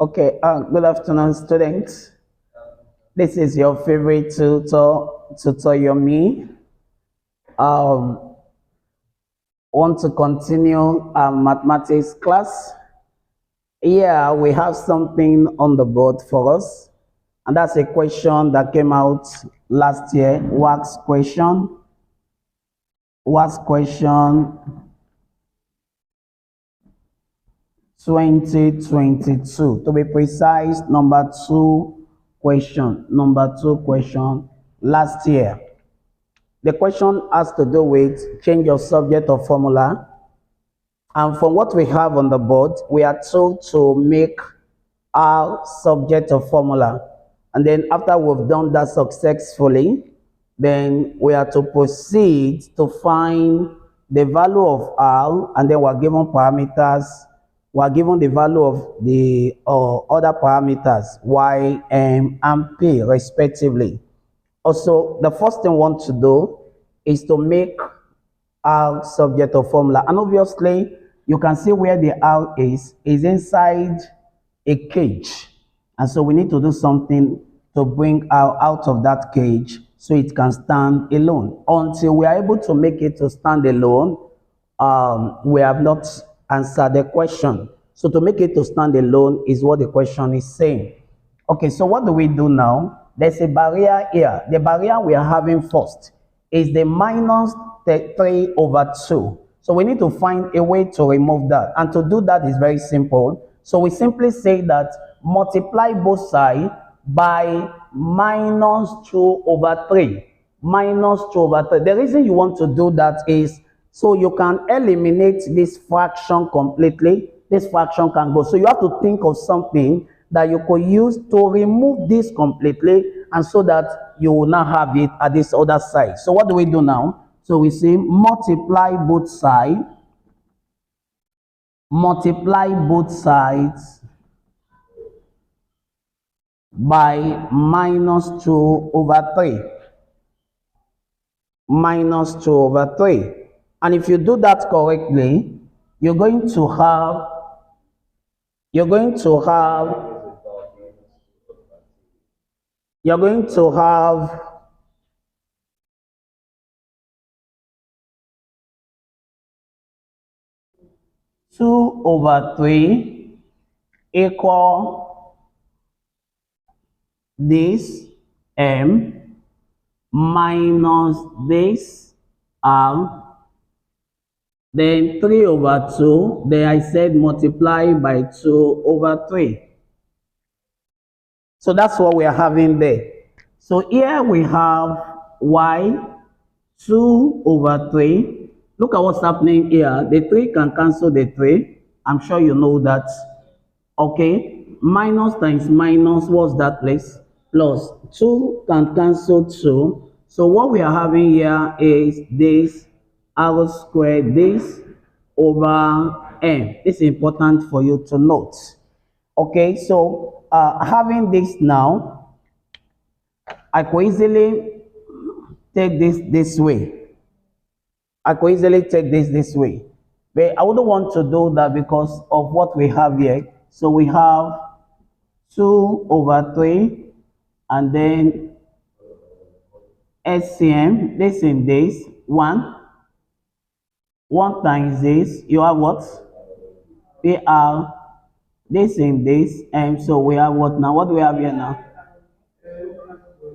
Okay, good afternoon, students. This is your favorite tutor Yomi. Want to continue our mathematics class. Here we have something on the board for us, and that's a question that came out last year. Wax question 2022. To be precise, number two question last year. The question has to do with change of subject or formula. And from what we have on the board, we are told to make our subject or formula. And then after we've done that successfully, then we are to proceed to find the value of R, and then we're given parameters. We're given the value of the other parameters, Y, M, and P, respectively. Also, the first thing we want to do is to make our subject or formula. And obviously, you can see where the R is inside a cage. And so we need to do something to bring R out of that cage so it can stand alone. Until we are able to make it to stand alone, we have not answered the question. So to make it to stand alone is what the question is saying. Okay, so what do we do now? There's a barrier here. The barrier we are having first is the minus 3 over 2. So we need to find a way to remove that. And to do that is very simple. So we simply say that multiply both sides by minus 2 over 3. Minus 2 over 3. The reason you want to do that is so you can eliminate this fraction completely. This fraction can go. So you have to think of something that you could use to remove this completely, and so that you will not have it at this other side. So what do we do now? So we say multiply both sides. Multiply both sides by minus 2 over 3. Minus 2 over 3. And if you do that correctly, you're going to have 2 over 3 equal this M minus this R, then 3 over 2, then I said multiply by 2 over 3. So that's what we are having there. So here we have Y 2 over 3. Look at what's happening here. The 3 can cancel the 3. I'm sure you know that. Okay. Minus times minus, what's that place? Plus 2 can cancel 2. So what we are having here is this R squared, this over M. This is important for you to note. Okay. So having this now, I could easily take this way. I could easily take this way. But I wouldn't want to do that because of what we have here. So we have 2 over 3, and then SCM, this in this, 1 times this, you have what? PR, this in this, and so we have what now? What do we have here now?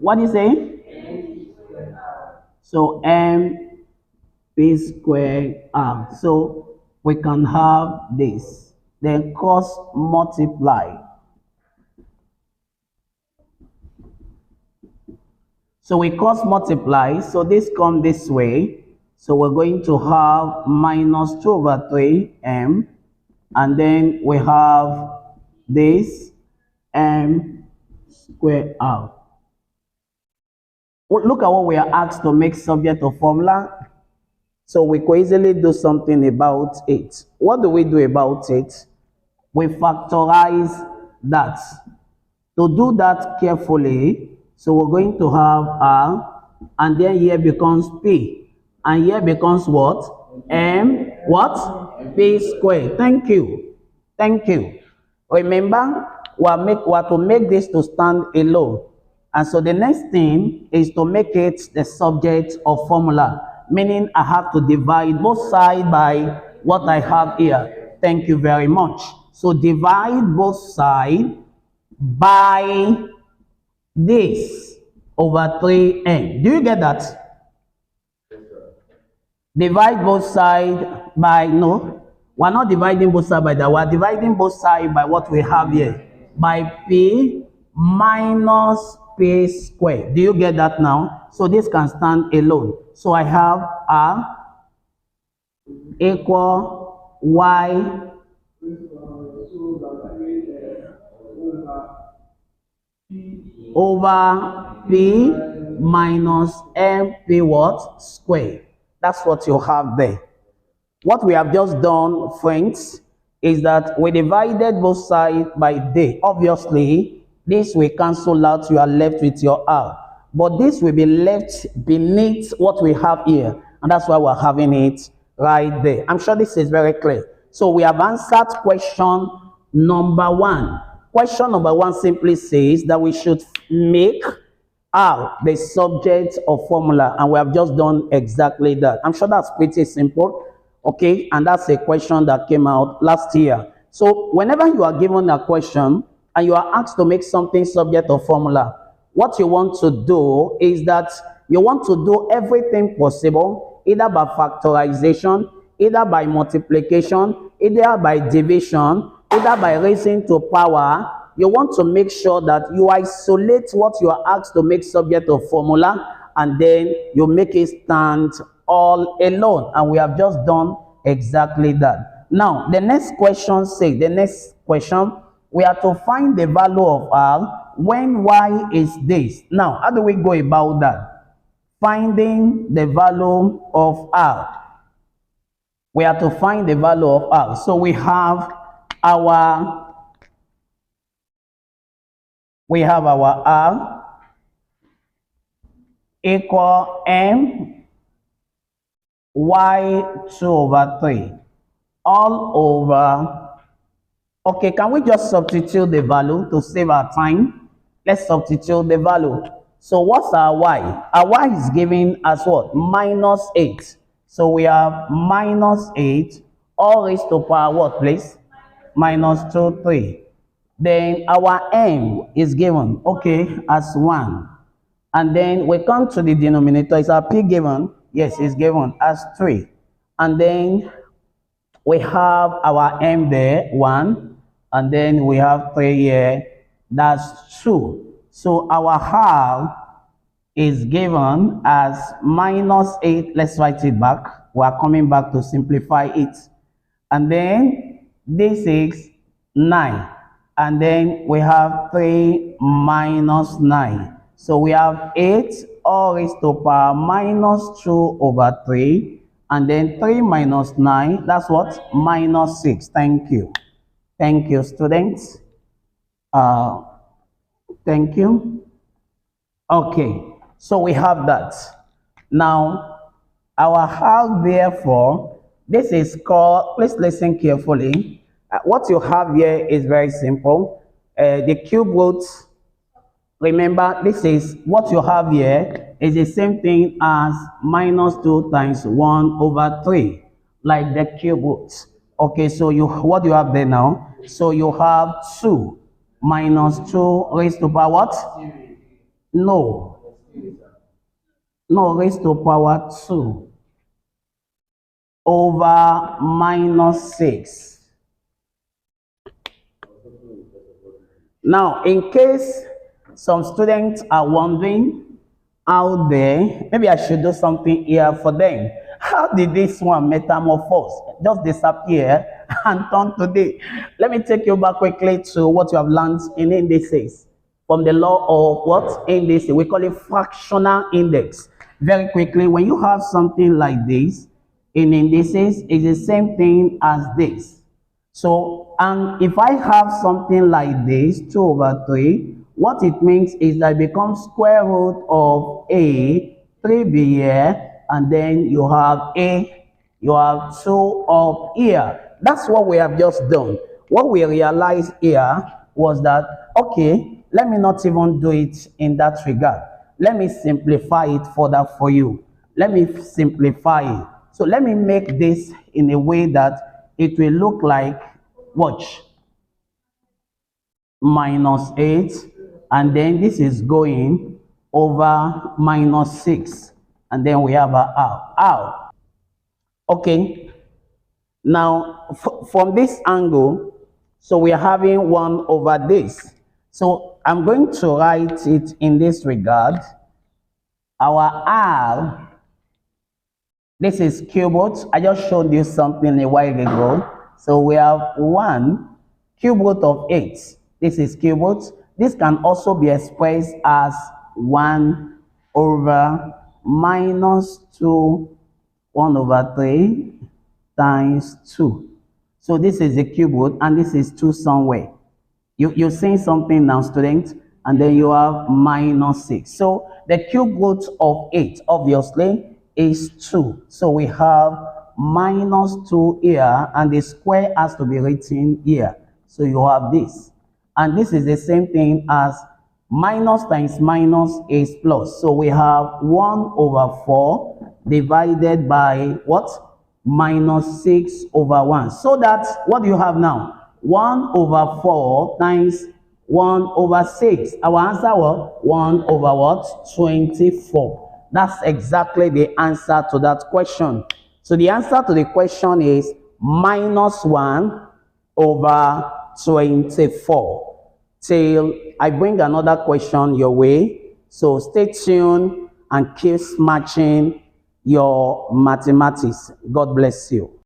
What is it? So M P squared R. So we can have this. Then cross multiply. So we cross multiply. So this comes this way. So we're going to have minus 2 over 3 M. And then we have this M squared R. Look at what we are asked to make subject of formula. So we could easily do something about it. What do we do about it? We factorize that. To do that carefully, so we're going to have R, and then here becomes P. And here becomes what? M, what? P squared. Thank you. Thank you. Remember, we are to make this to stand alone. And so the next thing is to make it the subject of formula, meaning I have to divide both sides by what I have here. Thank you very much. So divide both sides by this over 3n. Do you get that? Divide both sides by, no, we're not dividing both sides by that. We're dividing both sides by what we have here. By p minus p squared. Do you get that now? So this can stand alone. So I have r equal y over p minus mp what? Square. That's what you have there. What we have just done, friends, is that we divided both sides by day. Obviously, this will cancel out. You are left with your r. But this will be left beneath what we have here. And that's why we're having it right there. I'm sure this is very clear. So we have answered question number 1. Question number 1 simply says that we should make R the subject of formula, and we have just done exactly that. I'm sure that's pretty simple, okay? And that's a question that came out last year. So whenever you are given a question and you are asked to make something subject of formula, what you want to do is that you want to do everything possible, either by factorization, either by multiplication, either by division, either by raising to power. You want to make sure that you isolate what you are asked to make subject of formula, and then you make it stand all alone. And we have just done exactly that. Now, the next question says, we are to find the value of r when y is this. Now, how do we go about that? Finding the value of r. We are to find the value of r. So we have our r equal m y2 over 3 all over. Okay, can we just substitute the value to save our time? Let's substitute the value. So what's our y? Our y is given as what? Minus 8. So we have minus 8 all raised to power what, please? Minus 2, 3. Then our m is given, okay, as 1. And then we come to the denominator. Is our p given? Yes, it's given as 3. And then we have our m there, 1. And then we have 3 here, that's 2. So our r is given as minus 8. Let's write it back. We are coming back to simplify it. And then this is 9. And then we have 3 minus 9. So we have 8 all raised to power minus 2 over 3. And then 3 minus 9, that's what? Minus 6. Thank you. Thank you, students. Thank you. Okay, so we have that. Now, our how, therefore, this is called, please listen carefully. What you have here is very simple. The cube roots, remember, this is what you have here is the same thing as minus 2 times 1 over 3, like the cube roots. Okay, so what do you have there now? So you have 2 minus 2 raised to power what? No, raised to power 2 over minus 6. Now, in case some students are wondering out there, maybe I should do something here for them. How did this one metamorphose? Just disappear and turn today. Let me take you back quickly to what you have learned in indices. From the law of what? Indices. We call it fractional index. Very quickly, when you have something like this, in indices, it's the same thing as this. So, and if I have something like this, 2 over 3, what it means is that it becomes square root of a, 3b here, and then you have a, you have 2 up here. That's what we have just done. What we realize here was that, okay, let me not even do it in that regard. Let me simplify it further for you. Let me simplify it. So let me make this in a way that it will look like, watch, minus 8, and then this is going over minus 6, and then we have a R. Okay, now from this angle, so we are having 1 over this. So I'm going to write it in this regard. Our R, this is cube root. I just showed you something a while ago. So we have 1 cube root of 8. This is cube root. This can also be expressed as 1 over minus 2, 1 over 3 times 2. So this is a cube root, and this is 2 somewhere. You're saying something now, students, and then you have minus 6. So the cube root of 8, obviously, is 2. So we have minus 2 here, and the square has to be written here. So you have this. And this is the same thing as minus times minus is plus. So we have 1 over 4 divided by what? Minus 6 over 1. So that, what do you have now? 1 over 4 times 1 over 6. Our answer was 1 over what? 24. That's exactly the answer to that question. So the answer to the question is minus 1 over 24. Till I bring another question your way. So stay tuned and keep smashing your mathematics. God bless you.